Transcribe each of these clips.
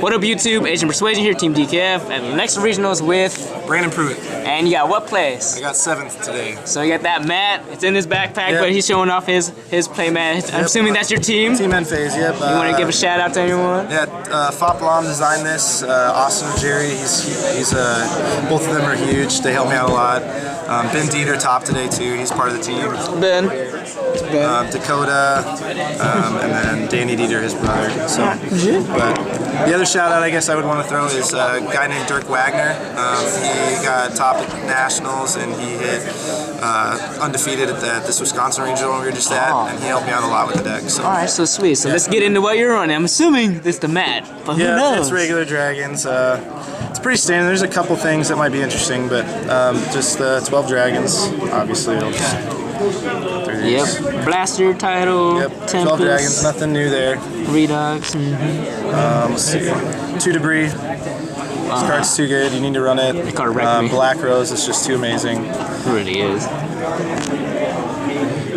What up, YouTube? Asian Persuasion here, Team DKF, and the next regionals with Brandon Pruitt. And you got what place? I got 7th today. So you got that mat. It's in his backpack, but he's showing off his play mat. I'm assuming that's your team. Team N phase. Yep. You want to give a shout out to anyone? Yeah. Fop Lam designed this. Austin and Jerry. He's both of them are huge. They help me out a lot. Ben Dieter top today too. He's part of the team. Ben. Dakota, and then Danny Dieter, his brother. So, but the other shout out I guess I would want to throw is a guy named Dirk Wagner. He got top at nationals and he hit undefeated at this Wisconsin regional we were just at, and he helped me out a lot with the deck. So. All right, so sweet. So let's get into what you're running. I'm assuming this is the mat, but who knows? It's regular dragons. It's pretty standard. There's a couple things that might be interesting, but just the 12 dragons, obviously. Yep, blaster title. Yep, 12 dragons, nothing new there. Redux. Let's see. 2 debris. This card's too good. You need to run it. The card wrecked me. Black Rose is just too amazing. It really is.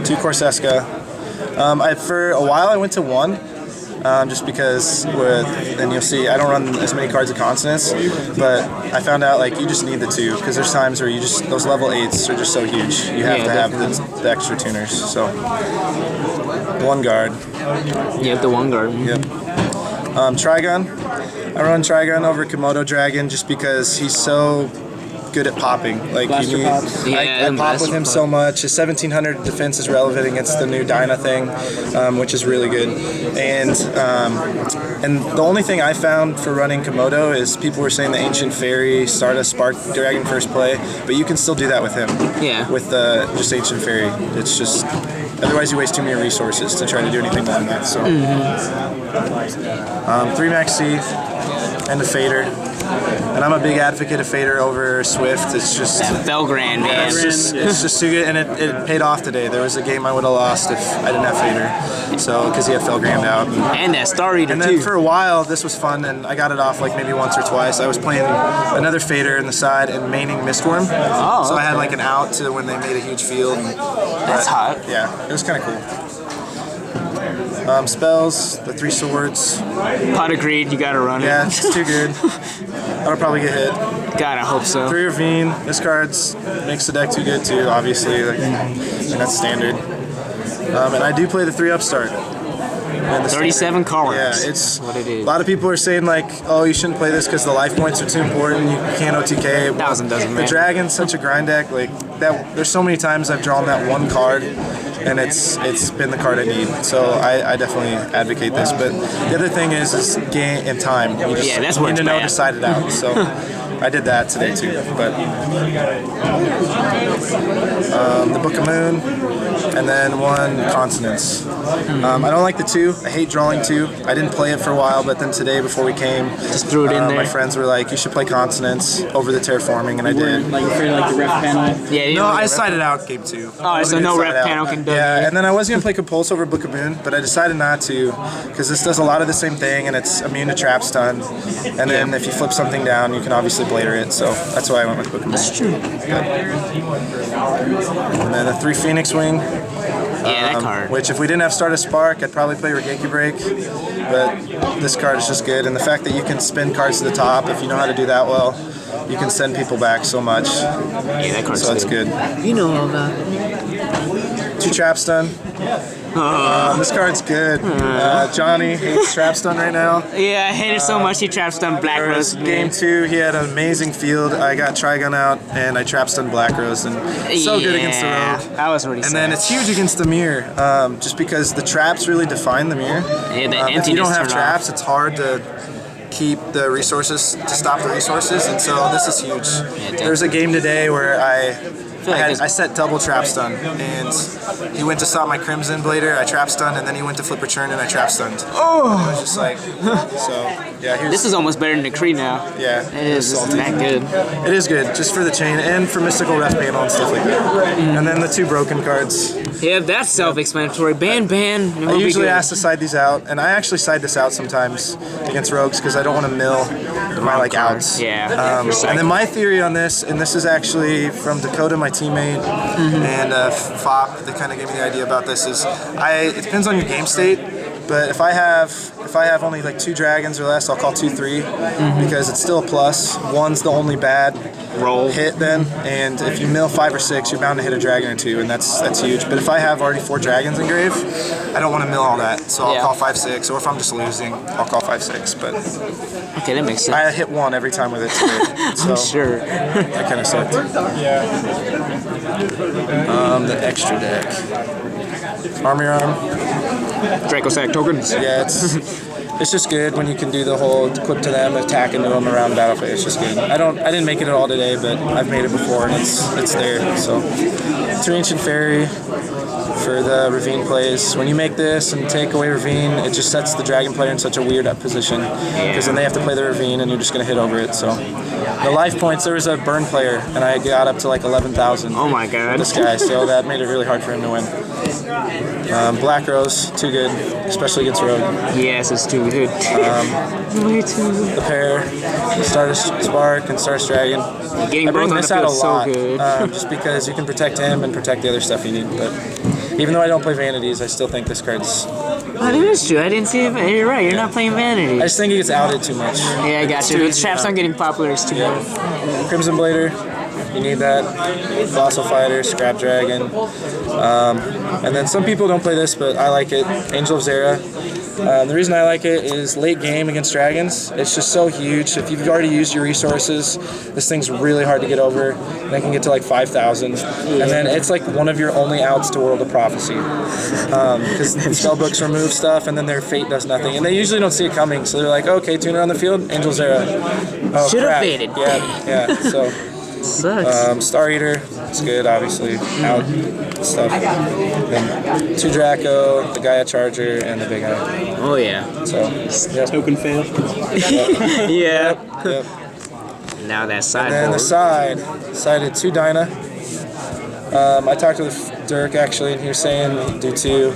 2 Corseska. For a while I went to 1. Just because and you'll see, I don't run as many cards of consonants, but I found out like you just need the 2 because there's times where those level 8s are just so huge. You have to have the extra tuners. So 1 guard. Yep, the 1 guard. Yep. Trigun. I run Trigun over Komodo Dragon just because he's so good at popping. Like I pop with him so much. His 1700 defense is relevant against the new Dyna thing, which is really good. And the only thing I found for running Komodo is people were saying the Ancient Fairy, Stardust Spark Dragon first play, but you can still do that with him. Yeah. With just Ancient Fairy. It's just otherwise you waste too many resources to try to do anything more than that. So 3 Maxi and a Fader. And I'm a big advocate of Fader over Swift. It's just Felgrand, man. It's just too good, and it paid off today. There was a game I would have lost if I didn't have Fader, so because he had Felgrand out. And that Star Eater too. And then for a while, this was fun, and I got it off like maybe once or twice. I was playing another Fader in the side and maining Mistworm, so I had like an out to when they made a huge field. That's hot. Yeah, it was kind of cool. Spells, the 3 swords. Pot of Greed, you gotta run it. Yeah, it's too good. I'll probably get hit. God, I hope so. 3 Ravine. This card makes the deck too good too, obviously. And that's standard. And I do play the 3 Upstart. 37 cards. Yeah, it's what it is. A lot of people are saying like, oh, you shouldn't play this because the life points are too important. You can't OTK. 1000 doesn't matter. The Dragon's such a grind deck. Like that, there's so many times I've drawn that 1 card, and it's been the card I need. So I definitely advocate this. But the other thing is game and time. You just that's where need to know to side it out. So I did that today too. But the Book of Moon, and then 1 Consonance. I don't like the 2. I hate drawing 2. I didn't play it for a while, but then today before we came, just threw it in there. My friends were like, "You should play Consonance over the Terraforming," and I did. Like afraid of like the ref panel. Yeah. No, I sided out game 2. Oh, so no ref panel can do. Yeah, and then I was gonna play Compulse over Book of Moon, but I decided not to because this does a lot of the same thing, and it's immune to trap stun. And then if you flip something down, you can obviously blader it. So that's why I went with Book of Moon. That's true. And then the 3 Phoenix Wing. Yeah, that card. Which, if we didn't have Stardust Spark, I'd probably play Regeki Break. But this card is just good, and the fact that you can spin cards to the top, if you know how to do that well, you can send people back so much. Yeah, that card's so it's good. You know all that. 2 Trap Stun. This card's good. Johnny hates Trap Stun right now. Yeah, I hate it so much he Trap Stun Black Rose. Game 2, he had an amazing field. I got Trigun out, and I Trap Stun Black Rose, and so good against the Rogue. That was really sad. And then it's huge against the mirror, just because the traps really define the mirror. Yeah, if you don't have traps, it's hard to keep the resources, to stop the resources, and so this is huge. Yeah, there's a game today where I set double trap stun, and he went to stop my Crimson Blader, I trap stunned, and then he went to flip return and I trap stunned. Oh! I was just like, so, yeah. This is almost better than the Kree now. Yeah. It is. It's that good. It is good, just for the chain and for Mystical Ref Panel and stuff like that. And then the 2 broken cards. Yeah, that's self-explanatory. Ban. I usually ask to side these out, and I actually side this out sometimes against rogues because I don't want to mill my like outs. Yeah. And then my theory on this, and this is actually from Dakota, my teammate, and Fop, that kind of gave me the idea about this, is it depends on your game state. But if I have only like 2 dragons or less, I'll call 2/3 because it's still a plus. 1's the only bad roll hit then, and if you mill 5 or 6, you're bound to hit a dragon or 2, and that's huge. But if I have already 4 dragons in grave, I don't want to mill all that, so I'll call 5/6. Or if I'm just losing, I'll call 5/6. But okay, that makes sense. I hit 1 every time with it today, so I'm sure. that kind of sucked. The extra deck. Army Arm. Draco Sack tokens. Yeah, it's just good when you can do the whole equip to them, attack into them around the battle phase. It's just good. I didn't make it all today, but I've made it before and it's there. So 2 Ancient Fairy for the Ravine plays. When you make this and take away Ravine, it just sets the Dragon player in such a weird up position because then they have to play the Ravine and you're just gonna hit over it. So the life points, there was a burn player and I got up to like 11,000. Oh my god. This guy, so that made it really hard for him to win. Black Rose, too good, especially against Rogue. Yes, it's too good. Way too good. The pair, Stardust Spark and Stardust Dragon. Getting I bring both on this the out a field so lot, good. just because you can protect him and protect the other stuff you need. But even though I don't play Vanities, I still think this card's... Oh, that is true. I didn't see it. You're right. You're not playing Vanity. I just think it gets outed too much. Yeah, I got you. The traps aren't getting popular. It's too good. Crimson Blader, you need that. Fossil Fighter, Scrap Dragon. And then some people don't play this, but I like it. Angel of Zera. The reason I like it is late game against dragons. It's just so huge. If you've already used your resources, this thing's really hard to get over. And it can get to like 5,000. And then it's like one of your only outs to World of Prophecy. Because spellbooks remove stuff and then their fate does nothing. And they usually don't see it coming. So they're like, okay, tuner on the field, Angel Zera. Oh, should have faded. Yeah. So sucks. Star Eater, it's good, obviously. Out stuff. Then 2 Draco, the Gaia Charger, and the Big Eye. Oh yeah. So Token fail. Yeah. Yep. Now that And then the sideboard. sided 2 Dyna. I talked with Dirk actually, and he was saying do 2.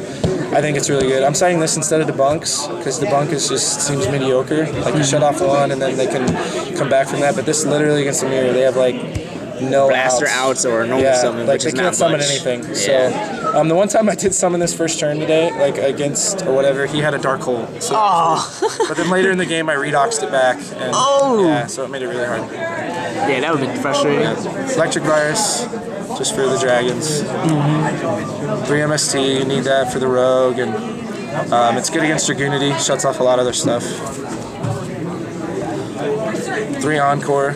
I think it's really good. I'm citing this instead of Debunks because Debunk seems mediocre. Like you shut off 1 and then they can come back from that. But this literally against the mirror, they have like no Blaster outs or normal summon, like which they is can't not summon much. anything. Yeah. So the one time I did summon this first turn today, like against or whatever, he had a Dark Hole. So, but then later in the game I redoxed it back. And, yeah, so it made it really hard. Yeah, that would be frustrating. Yeah. Electric Virus, just for the dragons. 3 MST, you need that for the rogue, and it's good against Dragoonity, shuts off a lot of other stuff. 3 Encore.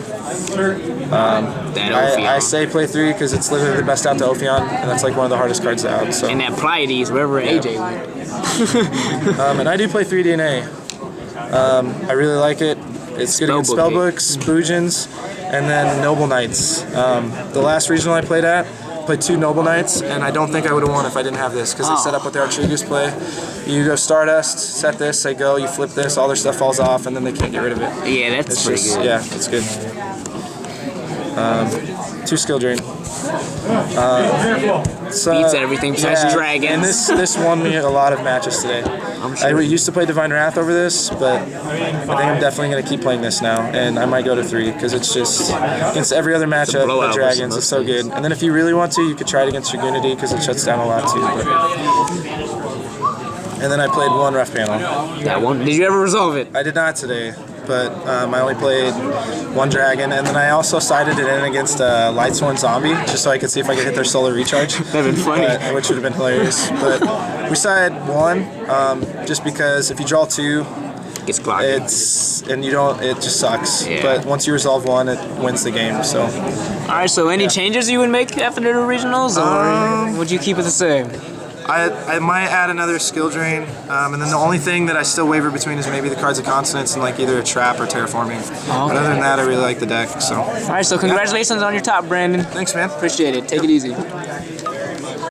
I say play 3 because it's literally the best out to Ophion, and that's like one of the hardest cards out. So. And that Pleiades, wherever AJ went. And I do play 3 DNA. I really like it. It's good against Spellbooks, Boojins, and then Noble Knights. The last regional I played at, played 2 Noble Knights, and I don't think I would have won if I didn't have this, because they set up what the Archrigus play. You go Stardust, set this, they go, you flip this, all their stuff falls off, and then they can't get rid of it. Yeah, that's pretty good. Yeah, it's good. 2 Skill Drain. Beats everything besides dragons. And this won me a lot of matches today. Sure. I used to play Divine Wrath over this, but I think I'm definitely going to keep playing this now, and I might go to 3 because it's just against every other matchup with dragons. It's so good. And then if you really want to, you could try it against Dragoonity because it shuts down a lot too. And then I played 1 rough panel. That one? Did you ever resolve it? I did not today, but I only played 1 dragon, and then I also sided it in against Lightsworn Zombie, just so I could see if I could hit their solar recharge. That'd been funny. Which would have been hilarious. But we sided 1, just because if you draw 2, gets clocked. It just sucks. Yeah. But once you resolve 1, it wins the game. So. All right. So any changes you would make after the regionals, or would you keep it the same? I might add another skill drain, and then the only thing that I still waver between is maybe the Cards of Consonance and like either a trap or terraforming. Oh, okay. But other than that, I really like the deck. So. All right. So congratulations on your top, Brandon. Thanks, man. Appreciate it. Take it easy.